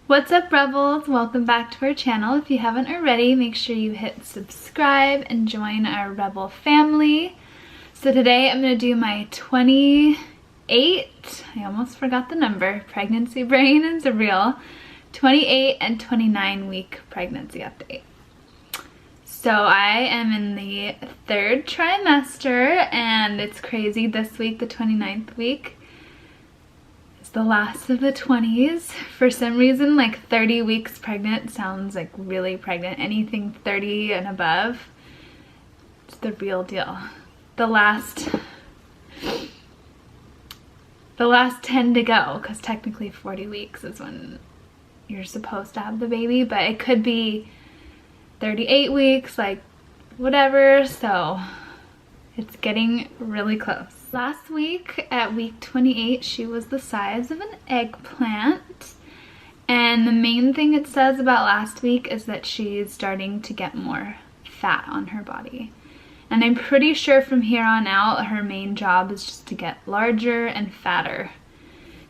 What's up, Rebels? Welcome back to our channel. If you haven't already, make sure you hit subscribe and join our Rebel family. So today I'm going to do my 28, I almost forgot the number, pregnancy brain is real, 28 and 29 week pregnancy update. So I am in the 3rd trimester and it's crazy. This week, the 29th week, is the last of the 20s. For some reason, like 30 weeks pregnant sounds like really pregnant. Anything 30 and above, it's the real deal. The last 10 to go, because technically 40 weeks is when you're supposed to have the baby, but it could be 38 weeks, like whatever, so it's getting really close. Last week at week 28, she was the size of an eggplant, and the main thing it says about last week is that she's starting to get more fat on her body. And I'm pretty sure from here on out, her main job is just to get larger and fatter.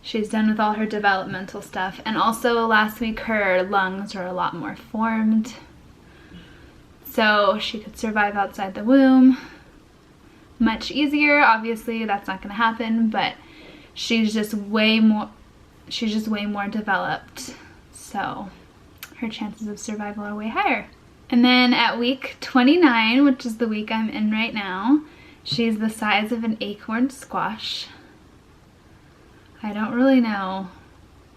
She's done with all her developmental stuff, and also last week her lungs are a lot more formed, so she could survive outside the womb much easier. Obviously that's not going to happen, but she's just way more developed, so her chances of survival are way higher. And then at week 29, which is the week I'm in right now, she's the size of an acorn squash. I don't really know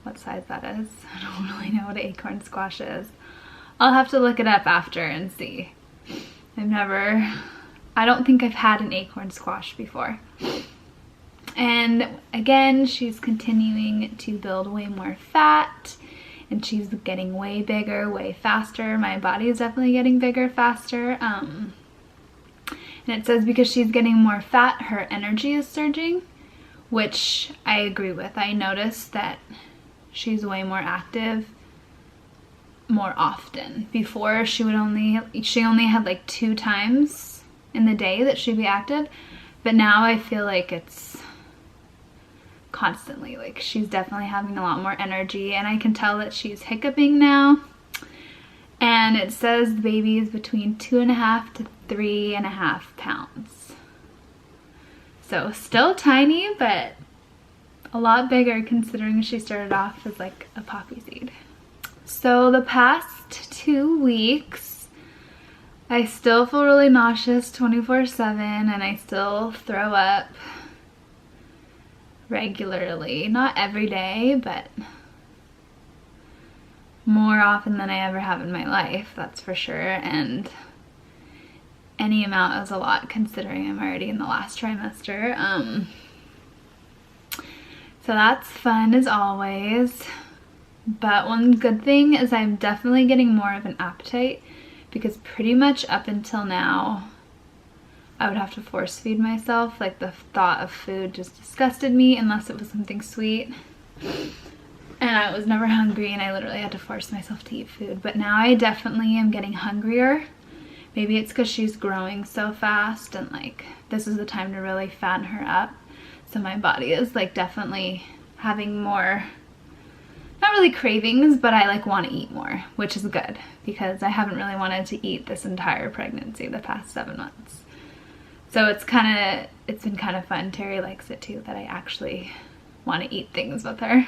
what size that is. I don't really know what an acorn squash is. I'll have to look it up after and see. I don't think I've had an acorn squash before. And again, she's continuing to build way more fat, and she's getting way bigger, way faster. My body is definitely getting bigger, faster. And it says because she's getting more fat, her energy is surging, which I agree with. I noticed that she's way more active more often. Before she only had like 2 times in the day that she'd be active, but now I feel like it's constantly. Like she's definitely having a lot more energy, and I can tell that she's hiccuping now. And it says the baby is between 2.5 to 3.5 pounds. So still tiny, but a lot bigger considering she started off as like a poppy seed. So the past 2 weeks, I still feel really nauseous 24/7, and I still throw up regularly. Not every day, but more often than I ever have in my life, that's for sure. And any amount is a lot considering I'm already in the last trimester. So that's fun as always. But one good thing is I'm definitely getting more of an appetite, because pretty much up until now I would have to force feed myself. Like the thought of food just disgusted me unless it was something sweet. And I was never hungry, and I literally had to force myself to eat food. But now I definitely am getting hungrier. Maybe it's because she's growing so fast, and like this is the time to really fatten her up. So my body is like definitely having more, not really cravings, but I like want to eat more, which is good because I haven't really wanted to eat this entire pregnancy, the past 7 months. So it's been kind of fun. Terry likes it too, that I actually want to eat things with her.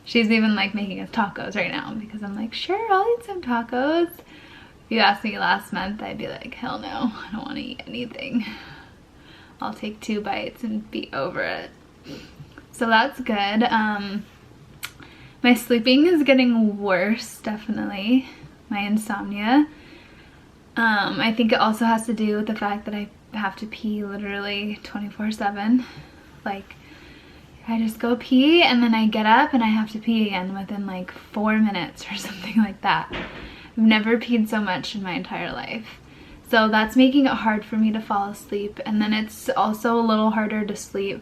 She's even like making us tacos right now because I'm like, sure, I'll eat some tacos. If you asked me last month, I'd be like, hell no, I don't want to eat anything. I'll take 2 bites and be over it. So that's good. My sleeping is getting worse, definitely. My insomnia. I think it also has to do with the fact that I have to pee literally 24/7. Like, I just go pee and then I get up and I have to pee again within like 4 minutes or something like that. I've never peed so much in my entire life. So that's making it hard for me to fall asleep. And then it's also a little harder to sleep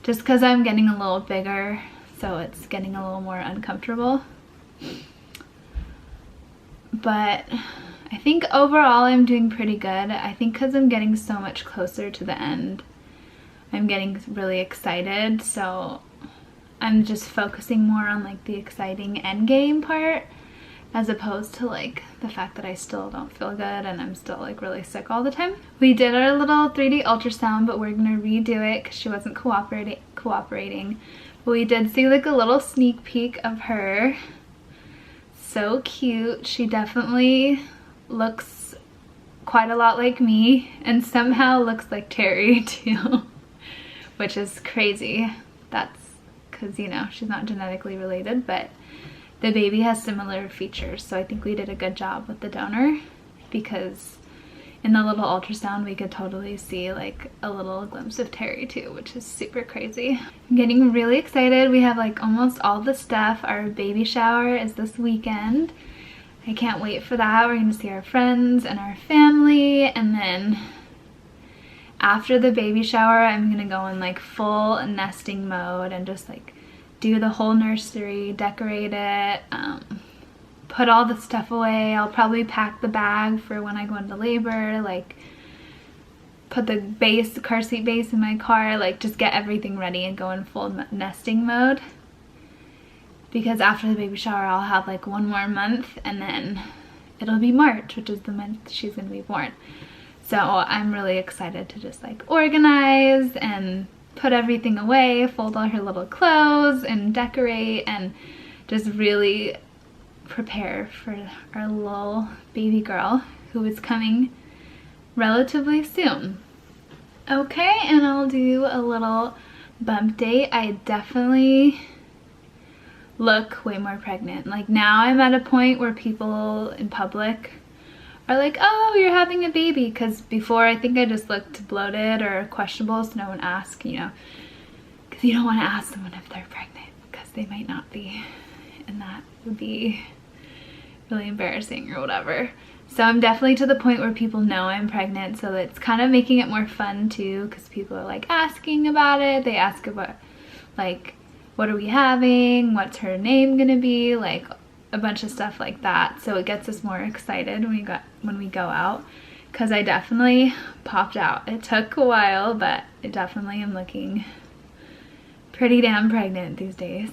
just because I'm getting a little bigger. So it's getting a little more uncomfortable. But I think overall I'm doing pretty good. I think because I'm getting so much closer to the end, I'm getting really excited. So I'm just focusing more on like the exciting end game part, as opposed to like the fact that I still don't feel good and I'm still like really sick all the time. We did our little 3D ultrasound, but we're gonna redo it because she wasn't cooperating. But we did see like a little sneak peek of her. So cute. She definitely looks quite a lot like me and somehow looks like Terry too, which is crazy. That's because, you know, she's not genetically related, but the baby has similar features, so I think we did a good job with the donor, because in the little ultrasound we could totally see like a little glimpse of Terry too, which is super crazy. I'm getting really excited. We have like almost all the stuff. Our baby shower is this weekend. I can't wait for that. We're gonna see our friends and our family, and then after the baby shower I'm gonna go in like full nesting mode and just like do the whole nursery, decorate it, put all the stuff away. I'll probably pack the bag for when I go into labor, like put the car seat base in my car, like just get everything ready and go in full nesting mode. Because after the baby shower I'll have like one more month and then it'll be March, which is the month she's gonna be born. So I'm really excited to just like organize and put everything away, fold all her little clothes and decorate and just really prepare for our little baby girl who is coming relatively soon. Okay, and I'll do a little bump date. I definitely look way more pregnant. Like now I'm at a point where people in public are like, oh, you're having a baby, because before I think I just looked bloated or questionable, so no one asked, you know, because you don't want to ask someone if they're pregnant because they might not be, and that would be really embarrassing or whatever. So I'm definitely to the point where people know I'm pregnant, so it's kind of making it more fun too, because people are like asking about it. They ask about like, what are we having, what's her name gonna be, like a bunch of stuff like that. So it gets us more excited when we go out, because I definitely popped out. It took a while, but I definitely am looking pretty damn pregnant these days.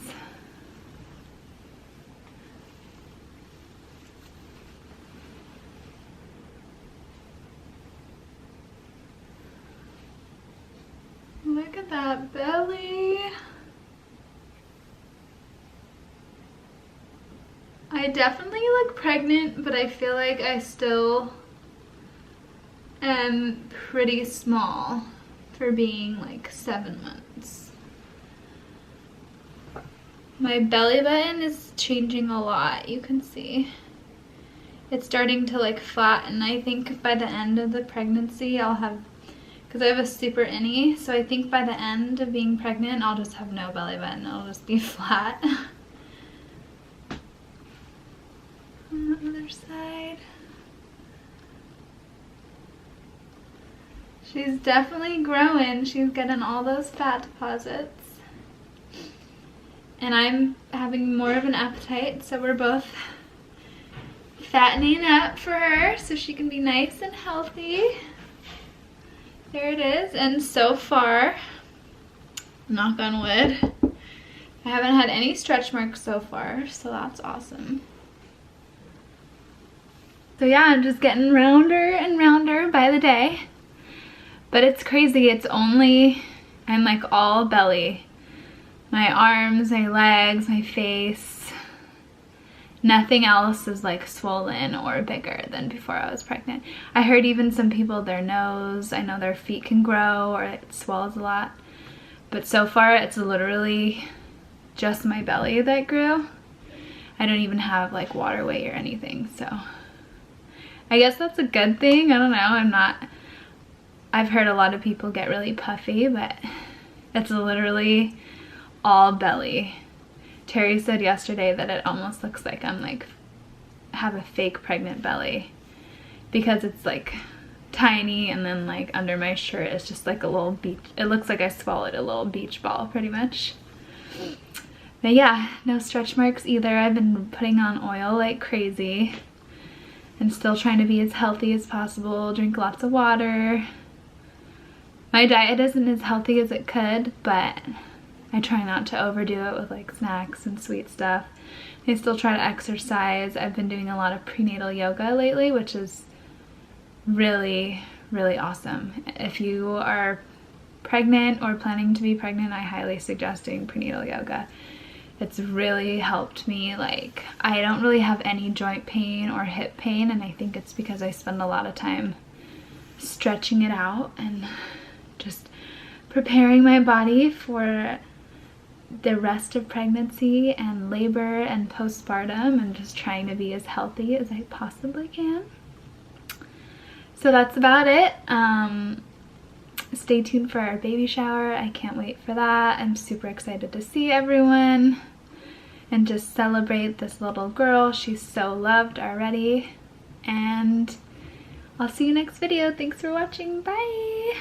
Look at that belly. I definitely look pregnant, but I feel like I still am pretty small for being like 7 months. My belly button is changing a lot, you can see. It's starting to like flatten. I think by the end of the pregnancy I'll have, because I have a super innie, so I think by the end of being pregnant I'll just have no belly button. It'll just be flat. On the other side. She's definitely growing. She's getting all those fat deposits. And I'm having more of an appetite, so we're both fattening up for her so she can be nice and healthy. There it is. And so far, knock on wood, I haven't had any stretch marks so far, so that's awesome. So yeah, I'm just getting rounder and rounder by the day. But it's crazy, it's only, I'm like all belly. My arms, my legs, my face. Nothing else is like swollen or bigger than before I was pregnant. I heard even some people, their nose, I know their feet can grow or it swells a lot. But so far it's literally just my belly that grew. I don't even have like water weight or anything, so. I guess that's a good thing. I don't know. I've heard a lot of people get really puffy, but it's literally all belly. Terry said yesterday that it almost looks like I'm like, have a fake pregnant belly, because it's like tiny, and then like under my shirt it's just like a little beach. It looks like I swallowed a little beach ball pretty much. But yeah, no stretch marks either. I've been putting on oil like crazy. And still trying to be as healthy as possible, drink lots of water. My diet isn't as healthy as it could, but I try not to overdo it with like snacks and sweet stuff. I still try to exercise. I've been doing a lot of prenatal yoga lately, which is really, really awesome. If you are pregnant or planning to be pregnant, I highly suggest doing prenatal yoga. It's really helped me. Like, I don't really have any joint pain or hip pain, and I think it's because I spend a lot of time stretching it out and just preparing my body for the rest of pregnancy and labor and postpartum, and just trying to be as healthy as I possibly can. So that's about it. Stay tuned for our baby shower. I can't wait for that. I'm super excited to see everyone and just celebrate this little girl. She's so loved already. And I'll see you next video. Thanks for watching. Bye!